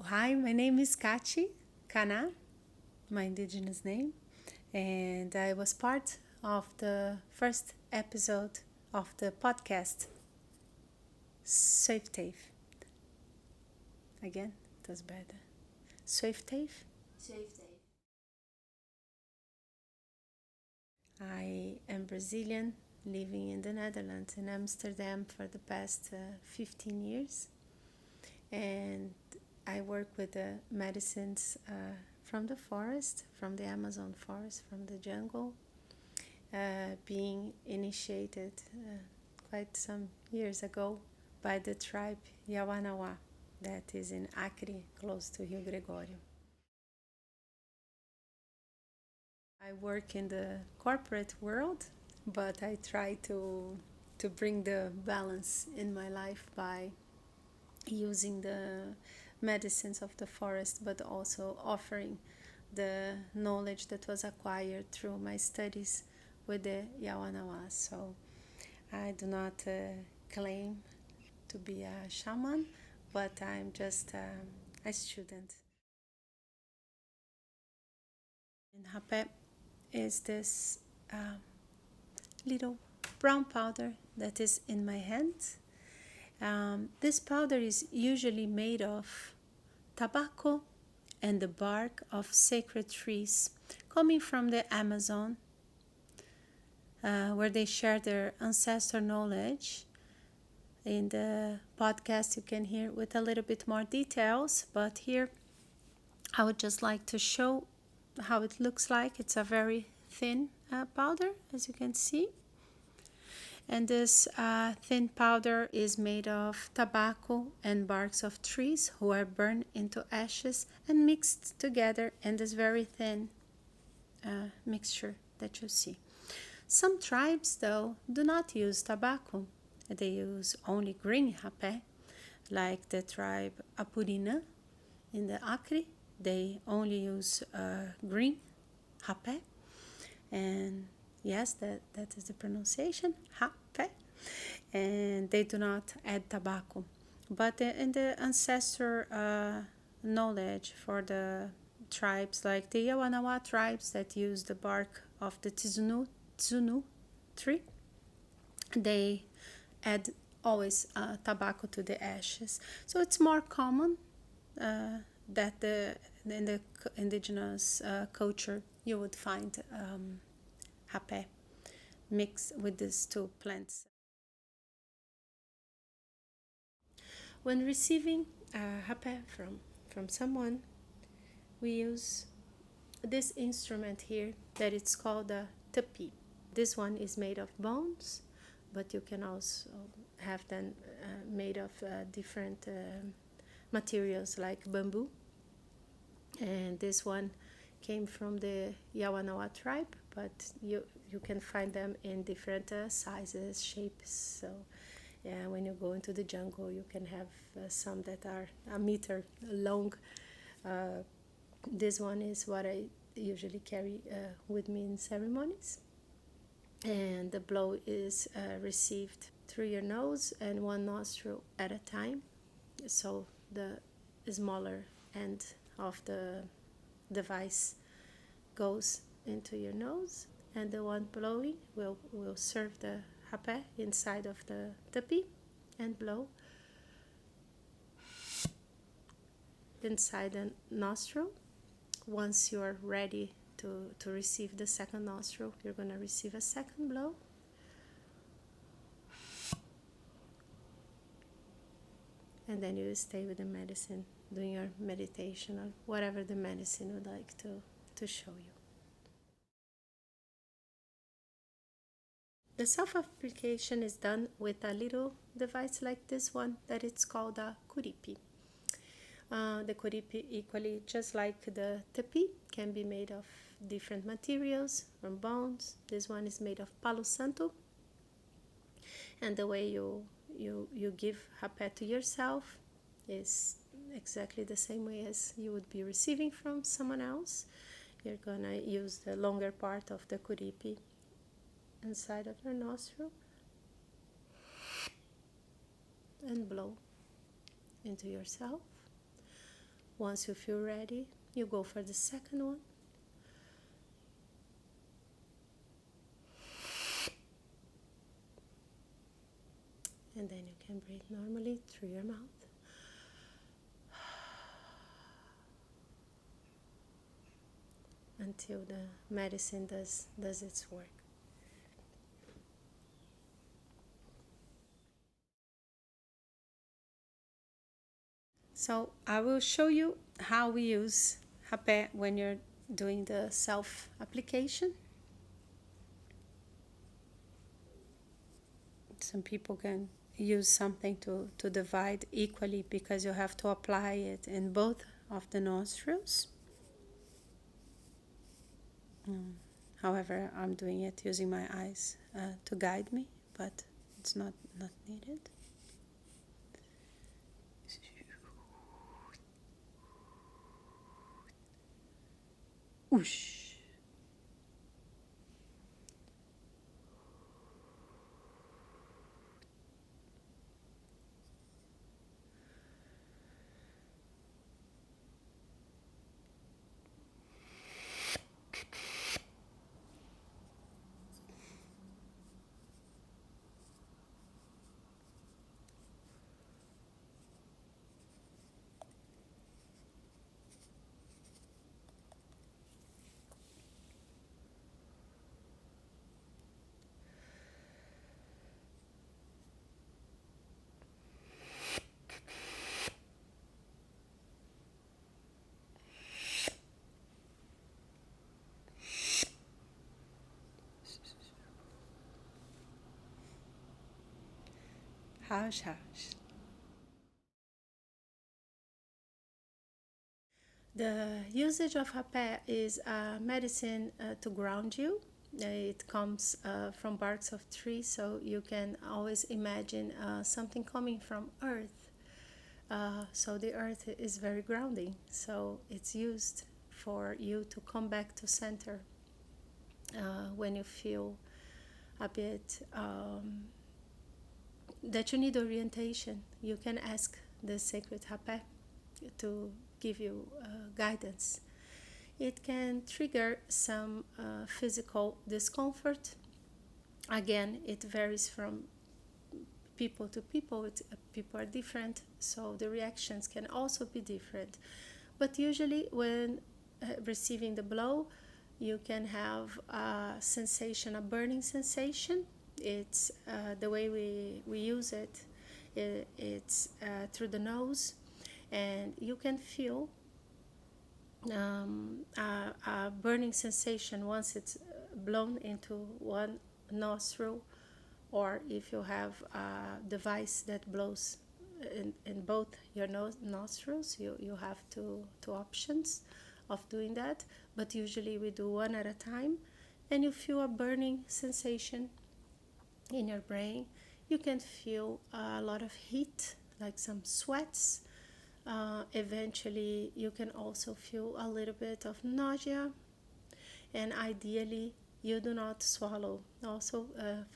Hi, my name is Katy Canna, my indigenous name, and I was part of the first episode of the podcast Zweefteef. Again, that's better. Zweefteef. Zweefteef. I am Brazilian, living in the Netherlands, in Amsterdam, for the past 15 years. And I work with the medicines from the forest, from the Amazon forest, from the jungle, being initiated quite some years ago by the tribe Yawanawa that is in Acre, close to Rio Gregório. I work in the corporate world, but I try to bring the balance in my life by using the medicines of the forest, but also offering the knowledge that was acquired through my studies with the Yawanawa. So I do not claim to be a shaman, but I'm just a student. And Hapé is this little brown powder that is in my hand. This powder is usually made of tobacco and the bark of sacred trees coming from the Amazon, where they share their ancestor knowledge. In the podcast, you can hear with a little bit more details, but here I would just like to show how it looks like. It's a very thin powder, as you can see. And this thin powder is made of tobacco and barks of trees who are burned into ashes and mixed together in this very thin mixture that you see. Some tribes, though, do not use tobacco. They use only green hapé, like the tribe Apurina in the Acre. They only use green hapé. And yes, that is the pronunciation, Hapé. And they do not add tobacco. But in the ancestor knowledge for the tribes, like the Yawanawa tribes that use the bark of the tsunu tree, they add always tobacco to the ashes. So it's more common that in the indigenous culture you would find hapé mixed with these two plants. When receiving hapé from someone, we use this instrument here that it's called a tepi. This one is made of bones, but you can also have them made of different materials like bamboo. And this one came from the Yawanawa tribe, but you can find them in different sizes, shapes. So yeah, when you go into the jungle, you can have some that are a meter long. This one is what I usually carry with me in ceremonies. And the blow is received through your nose and one nostril at a time. So the smaller end of the device goes into your nose, and the one blowing will serve the hapé inside of the tepi and blow inside the nostril. Once you are ready to receive the second nostril, you're going to receive a second blow. And then you stay with the medicine, doing your meditation or whatever the medicine would like to show you. The self-application is done with a little device like this one that it's called a curipi. The curipi, equally just like the tepi, can be made of different materials from bones. This one is made of palo santo, and the way you give hapé to yourself is exactly the same way as you would be receiving from someone else. You're gonna use the longer part of the curipi inside of your nostril and blow into yourself. Once you feel ready, you go for the second one. And then you can breathe normally through your mouth. Until the medicine does its work. So I will show you how we use Hapé when you're doing the self-application. Some people can use something to divide equally because you have to apply it in both of the nostrils. However, I'm doing it using my eyes to guide me, but it's not needed. Whoosh. Hush, hush. The usage of Hapé is a medicine to ground you. It comes from barks of trees, so you can always imagine something coming from earth. So the earth is very grounding. So it's used for you to come back to center when you feel a bit that you need orientation. You can ask the sacred Hapé to give you guidance. It can trigger some physical discomfort. Again, it varies from people to people. People are different, so the reactions can also be different. But usually when receiving the blow, you can have a sensation, a burning sensation. It's the way we use it. It's through the nose, and you can feel a burning sensation once it's blown into one nostril, or if you have a device that blows in both your nostrils, you have two options of doing that, but usually we do one at a time, and you feel a burning sensation in your brain. You can feel a lot of heat, like some sweats. Eventually you can also feel a little bit of nausea, and ideally you do not swallow, also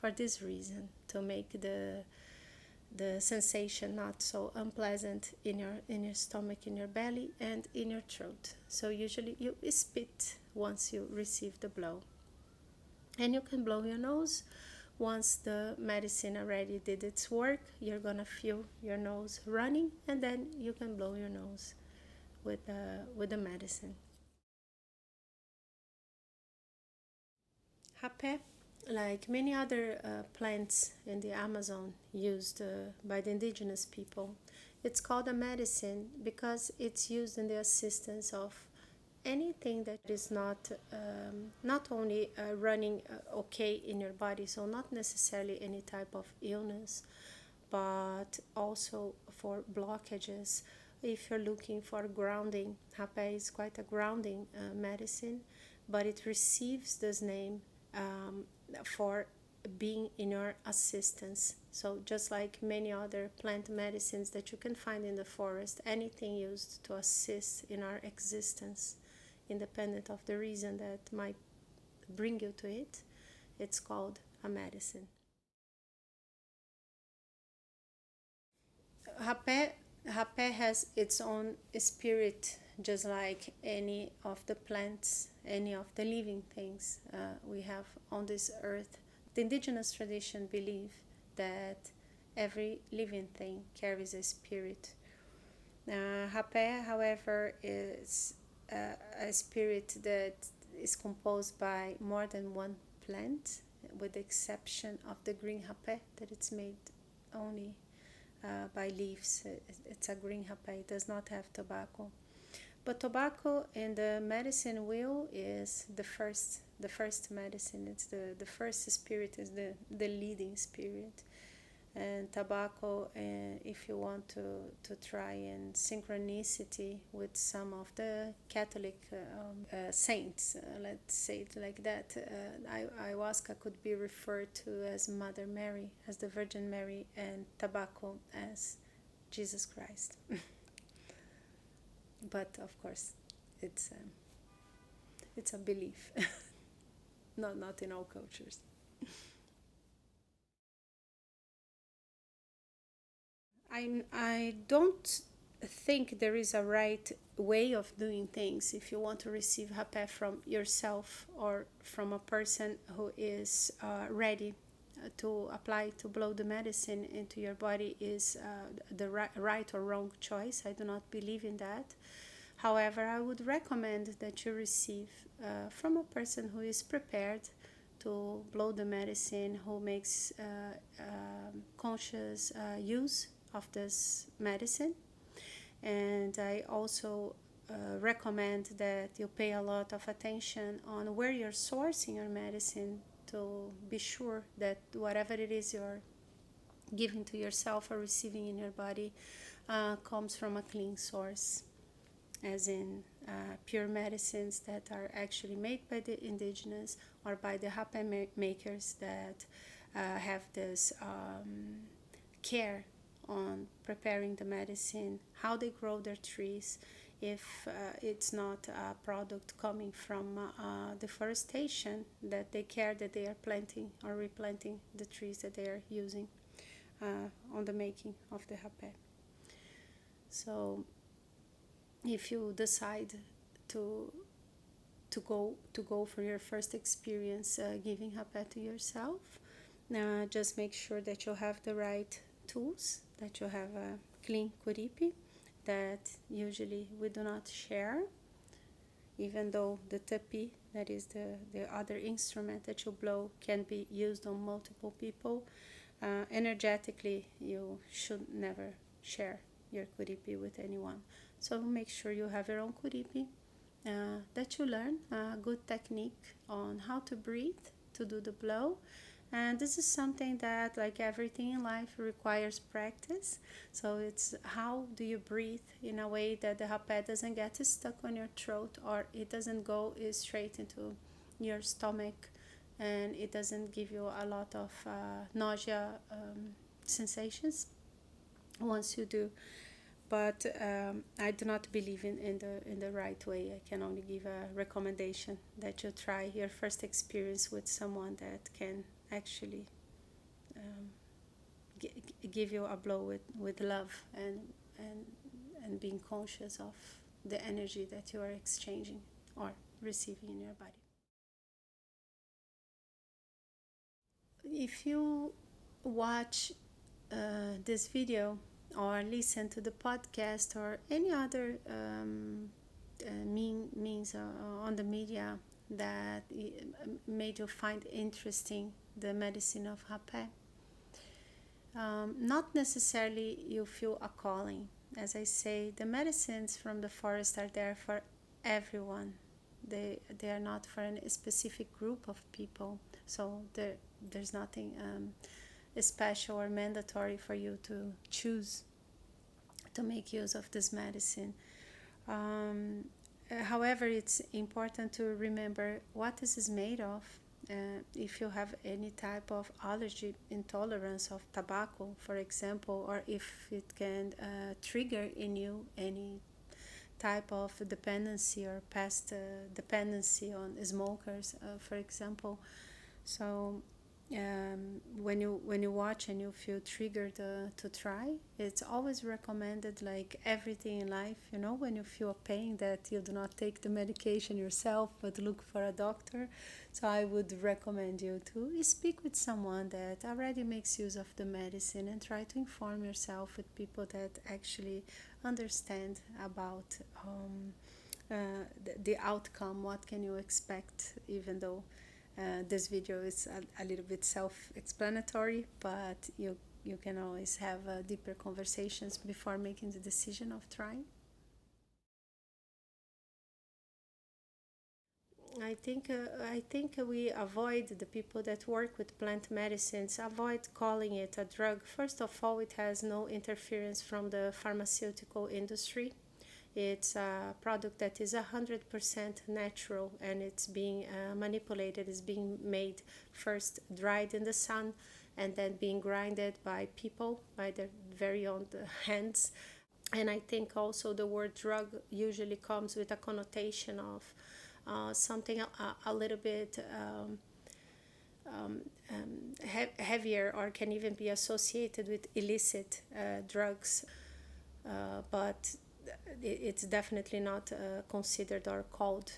for this reason, to make the sensation not so unpleasant in your stomach, in your belly, and in your throat. So usually you spit once you receive the blow, and you can blow your nose. Once the medicine already did its work, you're gonna feel your nose running, and then you can blow your nose with the medicine. Hapé, like many other plants in the Amazon used by the indigenous people, it's called a medicine because it's used in the assistance of anything that is not only running okay in your body, so not necessarily any type of illness, but also for blockages. If you're looking for grounding, Hapé is quite a grounding medicine, but it receives this name for being in your assistance. So just like many other plant medicines that you can find in the forest, anything used to assist in our existence, independent of the reason that might bring you to it, it's called a medicine. Rapé Hapé has its own spirit, just like any of the plants, any of the living things we have on this earth. The indigenous tradition believe that every living thing carries a spirit. Hapé, however, is a spirit that is composed by more than one plant, with the exception of the green hapé, that it's made only by leaves. It's a green hapé. It does not have tobacco. But tobacco in the medicine wheel is the first medicine. It's the first spirit, is the leading spirit. And tobacco, if you want to try in synchronicity with some of the Catholic saints, let's say it like that, ayahuasca could be referred to as Mother Mary, as the Virgin Mary, and tobacco as Jesus Christ. But of course, it's a belief, not in all cultures. I don't think there is a right way of doing things if you want to receive hapé from yourself or from a person who is ready to apply, to blow the medicine into your body, is the right or wrong choice. I do not believe in that. However, I would recommend that you receive from a person who is prepared to blow the medicine, who makes conscious use of this medicine. And I also recommend that you pay a lot of attention on where you're sourcing your medicine, to be sure that whatever it is you're giving to yourself or receiving in your body comes from a clean source, as in pure medicines that are actually made by the indigenous or by the hapé makers that have this care on preparing the medicine, how they grow their trees, if it's not a product coming from deforestation, that they care that they are planting or replanting the trees that they are using on the making of the hapé. So if you decide to go for your first experience giving hapé to yourself, just make sure that you have the right tools, that you have a clean kuripi that usually we do not share, even though the tapi, that is the other instrument that you blow, can be used on multiple people. Energetically, you should never share your kuripi with anyone. So make sure you have your own kuripi, that you learn a good technique on how to breathe to do the blow. And this is something that, like everything in life, requires practice. So it's how do you breathe in a way that the hapé doesn't get stuck on your throat, or it doesn't go straight into your stomach, and it doesn't give you a lot of nausea sensations once you do. But I do not believe in the right way. I can only give a recommendation that you try your first experience with someone that can actually give you a blow with love and being conscious of the energy that you are exchanging or receiving in your body. If you watch this video or listen to the podcast or any other means on the media that made you find interesting the medicine of Hapé, not necessarily you feel a calling. As I say, the medicines from the forest are there for everyone. They are not for a specific group of people. So there's nothing special or mandatory for you to choose to make use of this medicine. However, it's important to remember what this is made of. If you have any type of allergy, intolerance of tobacco, for example, or if it can trigger in you any type of dependency or past dependency on smokers, for example. So when you watch and you feel triggered to try, it's always recommended, like everything in life, when you feel a pain, that you do not take the medication yourself but look for a doctor. So I would recommend you to speak with someone that already makes use of the medicine, and try to inform yourself with people that actually understand about the outcome. What can you expect, even though this video is a little bit self-explanatory, but you can always have deeper conversations before making the decision of trying. I think we avoid, the people that work with plant medicines avoid calling it a drug. First of all, it has no interference from the pharmaceutical industry. It's a product that is 100% natural, and it's being manipulated, is being made first dried in the sun, and then being grinded by people by their very own hands. And I think also the word drug usually comes with a connotation of something a little bit heavier, or can even be associated with illicit drugs. But it's definitely not considered or called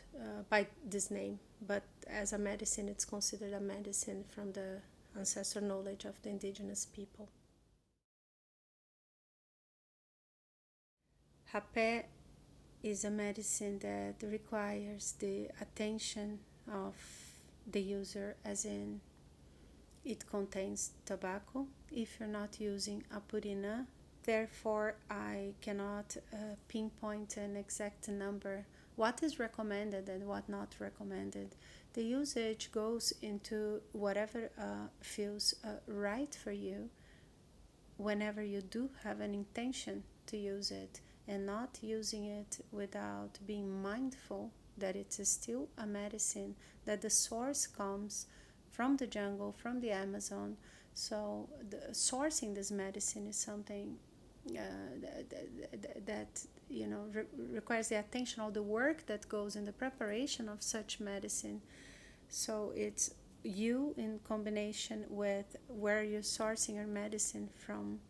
by this name. But as a medicine, it's considered a medicine from the ancestral knowledge of the indigenous people. Hapé is a medicine that requires the attention of the user, as in it contains tobacco. If you're not using a purina, therefore I cannot pinpoint an exact number what is recommended and what not recommended. The usage goes into whatever feels right for you whenever you do have an intention to use it, and not using it without being mindful that it's still a medicine, that the source comes from the jungle, from the Amazon. So sourcing this medicine is something that requires the attention, all the work that goes in the preparation of such medicine. So it's you in combination with where you're sourcing your medicine from.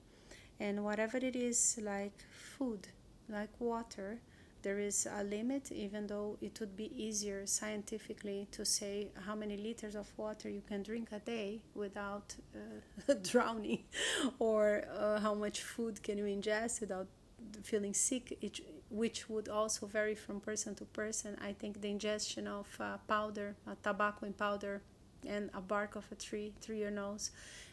And whatever it is, like food, like water, there is a limit, even though it would be easier scientifically to say how many liters of water you can drink a day without drowning, or how much food can you ingest without feeling sick, which would also vary from person to person. I think the ingestion of powder, tobacco in powder, and a bark of a tree through your nose,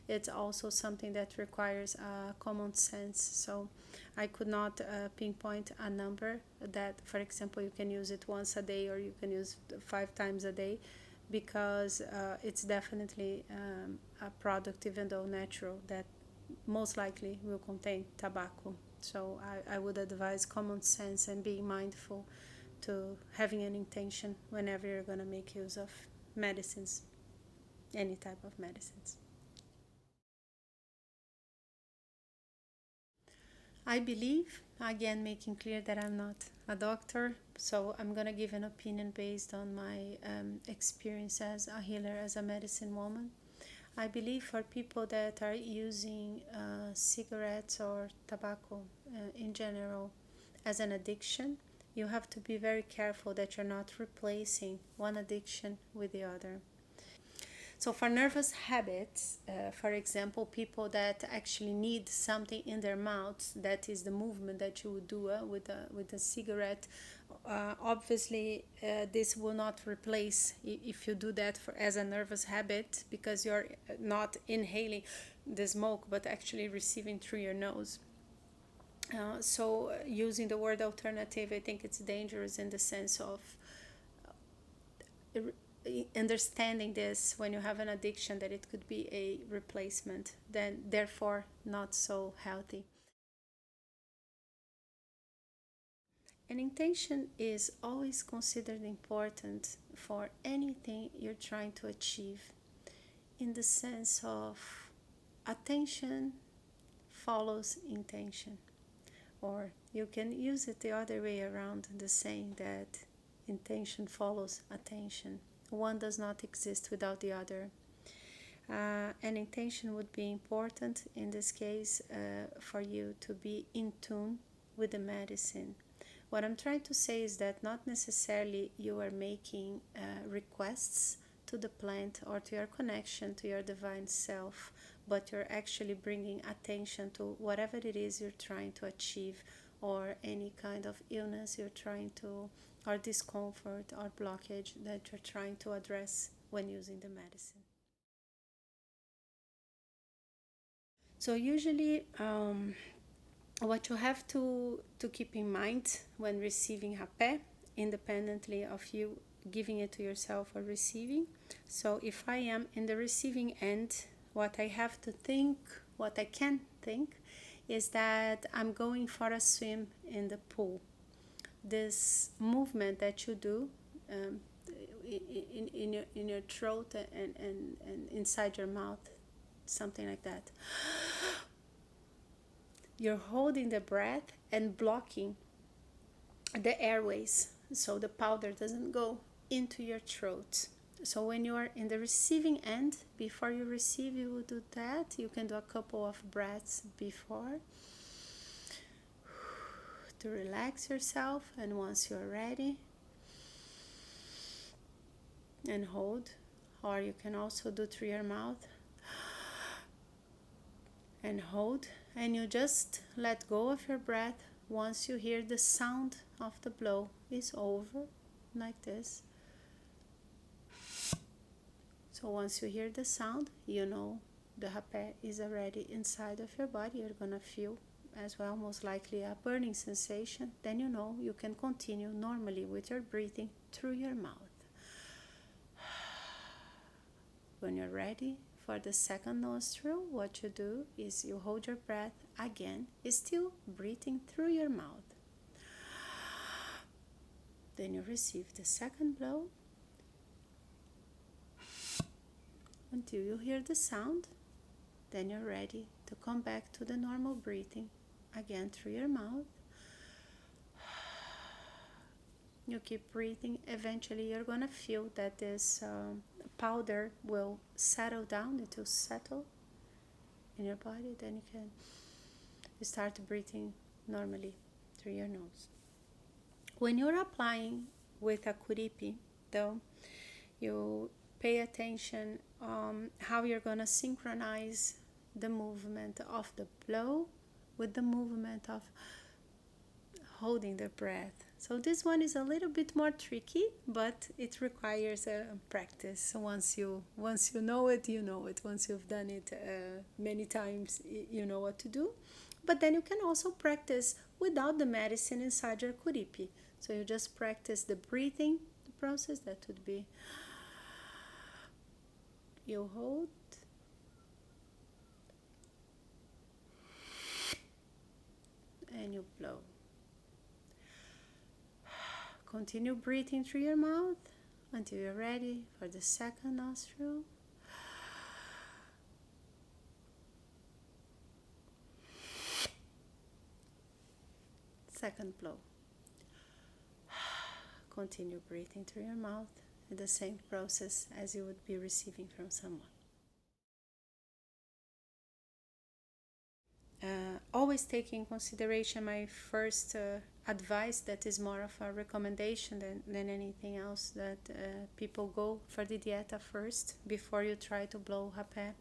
it's also something that requires common sense. So I could not pinpoint a number that, for example, you can use it once a day or you can use 5 times a day, because it's definitely a product, even though natural, that most likely will contain tobacco. So I would advise common sense and being mindful to having an intention whenever you're going to make use of medicines, any type of medicines. I believe, again, making clear that I'm not a doctor, so I'm going to give an opinion based on my experience as a healer, as a medicine woman. I believe for people that are using cigarettes or tobacco in general as an addiction, you have to be very careful that you're not replacing one addiction with the other. So for nervous habits, for example, people that actually need something in their mouths, that is the movement that you would do with a cigarette. Obviously, this will not replace if you do that as a nervous habit, because you're not inhaling the smoke but actually receiving through your nose. So using the word alternative, I think it's dangerous in the sense of understanding this when you have an addiction, that it could be a replacement, then therefore not so healthy. An intention is always considered important for anything you're trying to achieve, in the sense of attention follows intention, or you can use it the other way around, the saying that intention follows attention. One does not exist without the other. An intention would be important in this case for you to be in tune with the medicine. What I'm trying to say is that not necessarily you are making requests to the plant or to your connection to your divine self, but you're actually bringing attention to whatever it is you're trying to achieve, or any kind of illness you're trying to, or discomfort or blockage that you're trying to address when using the medicine. So usually what you have to keep in mind when receiving Hapé, independently of you giving it to yourself or receiving. So if I am in the receiving end, what I have to think, what I can think, is that I'm going for a swim in the pool. This movement that you do in your throat and inside your mouth, something like that. You're holding the breath and blocking the airways so the powder doesn't go into your throat. So when you are in the receiving end, before you receive, you will do that. You can do a couple of breaths before to relax yourself, and once you're ready, and hold, or you can also do through your mouth and hold, and you just let go of your breath once you hear the sound of the blow is over, like this. So once you hear the sound, you know the Hapé is already inside of your body. You're gonna feel as well, most likely, a burning sensation. Then you know you can continue normally with your breathing through your mouth. When you're ready for the second nostril, what you do is you hold your breath again, still breathing through your mouth. Then you receive the second blow until you hear the sound. Then you're ready to come back to the normal breathing again through your mouth. You keep breathing. Eventually you're gonna feel that this powder will settle down. It will settle in your body. Then you can start breathing normally through your nose. When you're applying with a kuripi, though, you pay attention how you're gonna synchronize the movement of the blow with the movement of holding the breath. So this one is a little bit more tricky, but it requires practice. Once you know it, you know it. Once you've done it many times, you know what to do. But then you can also practice without the medicine inside your kuripi. So you just practice the breathing process. That would be, you hold, and you blow. Continue breathing through your mouth until you're ready for the second nostril. Second blow. Continue breathing through your mouth in the same process as you would be receiving from someone. Always take in consideration my first advice, that is more of a recommendation than anything else, that people go for the dieta first before you try to blow Hapé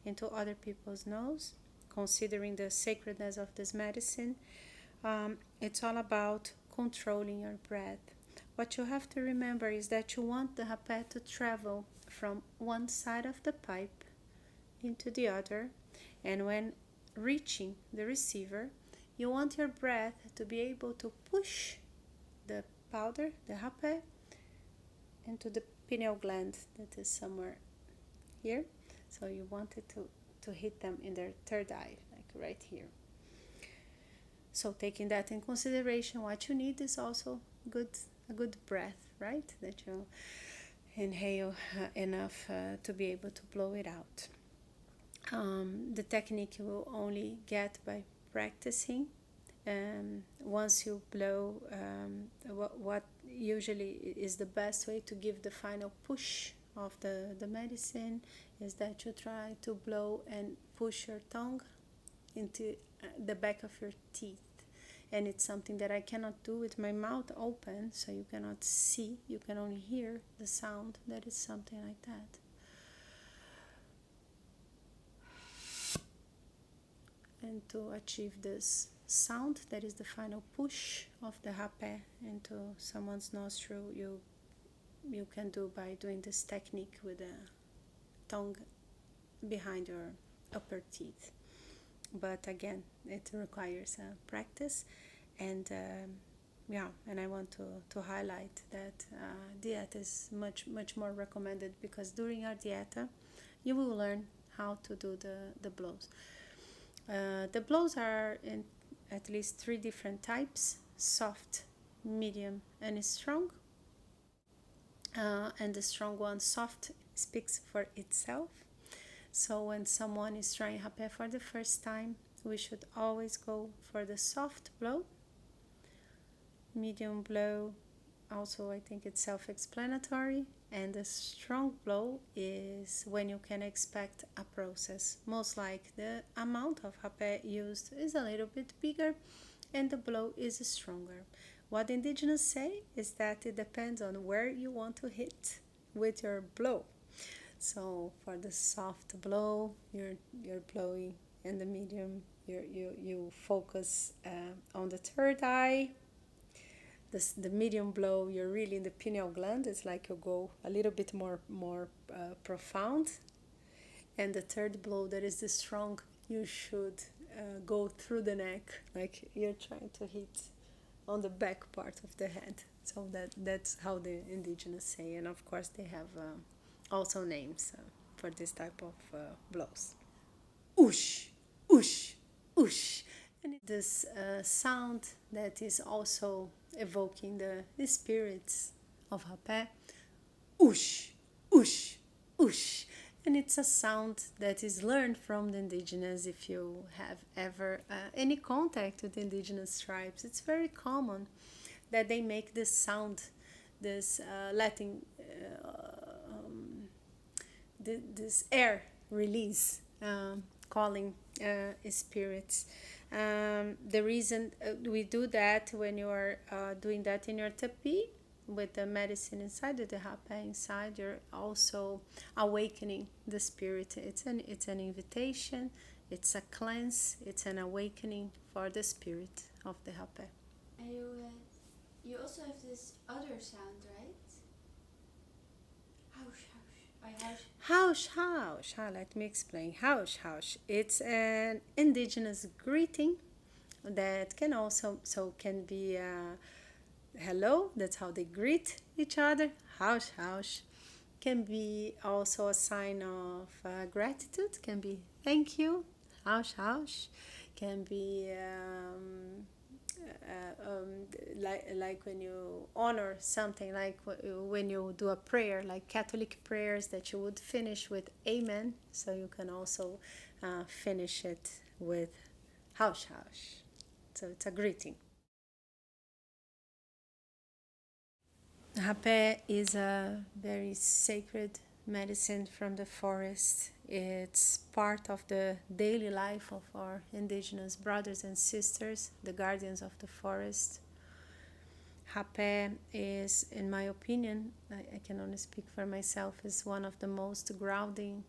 into other people's nose, considering the sacredness of this medicine. It's all about controlling your breath. What you have to remember is that you want the Hapé to travel from one side of the pipe into the other, and when reaching the receiver, you want your breath to be able to push the powder, the Hapé, into the pineal gland that is somewhere here. So you want it to hit them in their third eye, like right here. So taking that in consideration, what you need is also a good breath, right? That you inhale enough to be able to blow it out. The technique you will only get by practicing. Once you blow, what usually is the best way to give the final push of the medicine is that you try to blow and push your tongue into the back of your teeth. And it's something that I cannot do with my mouth open, so you cannot see, you can only hear the sound. That is something like that. And to achieve this sound, that is the final push of the Hapé into someone's nostril, you can do by doing this technique with the tongue behind your upper teeth. But again, it requires practice, and and I want to highlight that dieta is much more recommended, because during our dieta you will learn how to do the blows. The blows are in at least 3 different types: soft, medium, and strong. And the strong one, soft, speaks for itself. So when someone is trying Hapé for the first time, we should always go for the soft blow. Medium blow, also I think it's self-explanatory. And the strong blow is when you can expect a process. Most like the amount of Hapé used is a little bit bigger and the blow is stronger. What the indigenous say is that it depends on where you want to hit with your blow. So for the soft blow, you're blowing, and the medium, you focus on the third eye. The medium blow, you're really in the pineal gland. It's like you go a little bit more profound. And the third blow, that is the strong, you should go through the neck, like you're trying to hit on the back part of the head. So that's how the indigenous say, and of course they have also names for this type of blows. Oosh, oosh, oosh. And this sound that is also evoking the spirits of Hapé. Oosh, oosh, oosh. And it's a sound that is learned from the indigenous. If you have ever any contact with indigenous tribes, it's very common that they make this sound, this letting this air release, calling spirits. The reason we do that, when you are doing that in your tapi, with the medicine inside, with the Hapé inside, you're also awakening the spirit. It's an invitation, it's a cleanse, it's an awakening for the spirit of the Hapé. And you also have this other sound, right? Haush, haush. Let me explain. Haush, haush. It's an indigenous greeting that can also can be hello. That's how they greet each other. Haush, haush. Can be also a sign of gratitude. Can be thank you. Haush, haush. Can be like when you honor something, like when you do a prayer, like Catholic prayers, that you would finish with amen. So you can also finish it with haush, haush. So it's a greeting. Hapé is a very sacred medicine from the forest. It's part of the daily life of our indigenous brothers and sisters, the guardians of the forest. Hapé is, in my opinion, I can only speak for myself, is one of the most grounding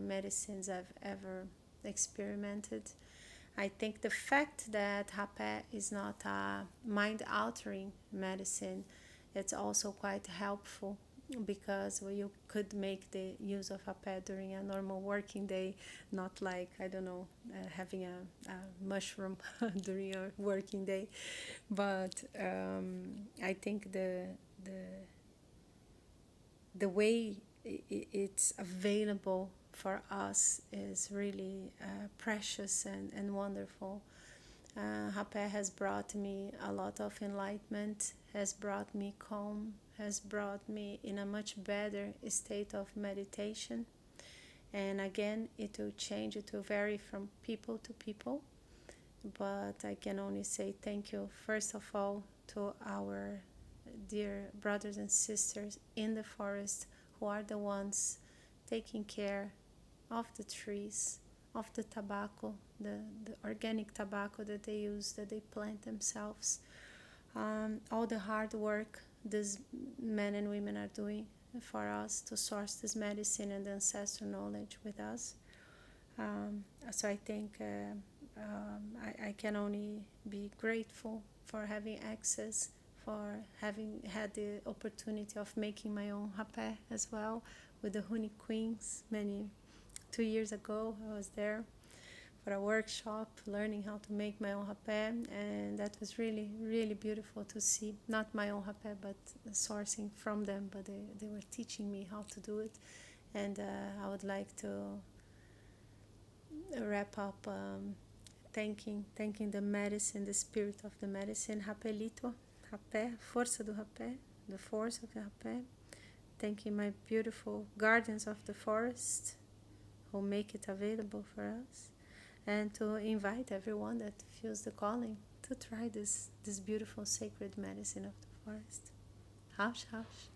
medicines I've ever experimented. I think the fact that Hapé is not a mind-altering medicine, it's also quite helpful, because you could make the use of Hapé during a normal working day, not like, I don't know, having a mushroom during your working day. But I think the way it's available for us is really precious and wonderful. Hapé has brought me a lot of enlightenment, has brought me calm, has brought me in a much better state of meditation. And again, it will change, it will vary from people to people. But I can only say thank you, first of all, to our dear brothers and sisters in the forest who are the ones taking care of the trees, of the tobacco, the organic tobacco that they use, that they plant themselves. All the hard work these men and women are doing for us to source this medicine and the ancestral knowledge with us. So I think I can only be grateful for having access, for having had the opportunity of making my own Hapé as well with the Honey Queens 2 years ago. I was there for a workshop learning how to make my own Hapé, and that was really, really beautiful to see. Not my own Hapé, but sourcing from them, but they were teaching me how to do it. And I would like to wrap up thanking the medicine, the spirit of the medicine, Rapelito, Hapé, força do Rapé, the force of the Hapé. Thanking my beautiful guardians of the forest who make it available for us, and to invite everyone that feels the calling to try this beautiful sacred medicine of the forest. Hush, hush.